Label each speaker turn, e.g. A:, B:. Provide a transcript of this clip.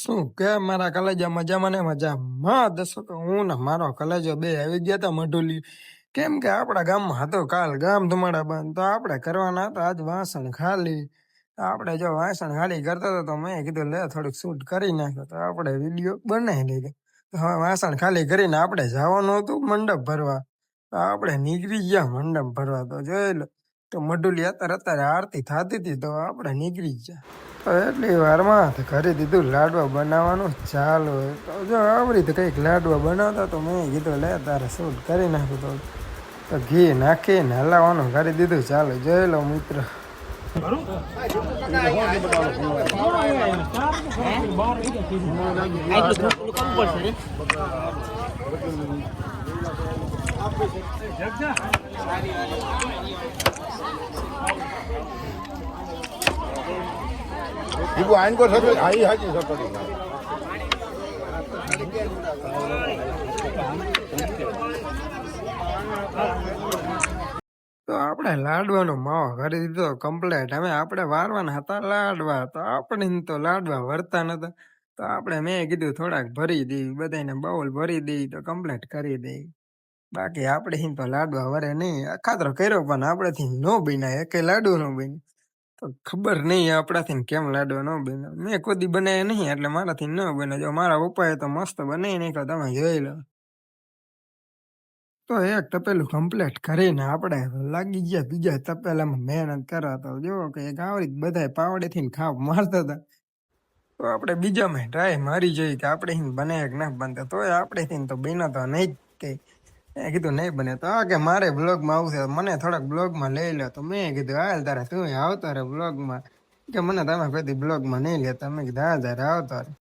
A: શું કે મારા કલેજા મજામાં ને મજામાં દસો તો હું ને મારો કલેજો બે આવી ગયા તા મઢુલી. કેમ કે આપણા ગામમાં હતો કાલ ગામ ધુમાડા બંધ, તો આપણે કરવાના હતા આજ વાસણ ખાલી. આપણે જો વાસણ ખાલી કરતા હતા તો મેં કીધું લે થોડુંક શૂટ કરી નાખ્યો, તો આપણે વિડીયો બનાવી લીધો. તો હવે વાસણ ખાલી કરીને આપણે જવાનું હતું મંડપ ભરવા. તો આપણે નીકળી ગયા મંડપ ભરવા. તો જોઈ લો તો મઢુલી અત્યારે આરતી થતી હતી તો આપણે નીકળી ગયા. તો એટલી વારમાં તો કરી દીધું લાડવા બનાવવાનું ચાલુ. તો જો આવી રીતે કંઈક લાડવા બનાવતા તો મેં કીધું લે તારે શૂટ કરી નાખ્યું. તો ઘી નાખીને હલાવવાનું કરી દીધું ચાલુ. જોઈ લો મિત્ર.
B: 이거 아닌 거 사도 아니 하지 사도.
A: તો આપણે લાડવાનો માવો કરી દીધો કમ્પ્લેટ. હવે આપણે વારવાના હતા લાડવા, તો આપણે તો લાડવા વરતા નતા. તો આપણે મેં કીધું થોડાક ભરી દઈ, બધાને બાઉલ ભરી દઈ તો કમ્પ્લેટ કરી દઈ. બાકી આપણે તો લાડવા વરે નહીં. અખાતરો કર્યો પણ આપણેથી ન બન્યા, એકે લાડુ ન બન્યું. તો ખબર નહીં આપણાથી કેમ લાડવા ન બન્યો. મેં ખુદી બનાવ્યા નહીં એટલે મારાથી ન બન્યો. જો મારા પપ્પાએ તો મસ્ત બનાવી નાખ્યો, તમે જોઈ લો. તો એક તપેલું કમ્પ્લીટ કરીને આપણે લાગી ગયા બીજા તપેલામાં મહેનત કરવા. તો જો કે એક આવડી બધા પાવડેથી ખાપ મારતા હતા. તો આપણે બીજામાં ટ્રાય મારી જોઈએ કે આપણે બને કે ના બનતા. તોય આપણેથી તો બન્યા તો નહીં જ તે. મેં કીધું નહીં બને તો કે મારે બ્લોગમાં આવશે, મને થોડાક બ્લોગમાં લઈ લો. તો મેં કીધું હાલ તારે તું આવતો રે બ્લોગમાં. કે મને તમે કોઈ બ્લોગમાં નહીં લેતા. મેં કીધું હા તારે આવતો રે.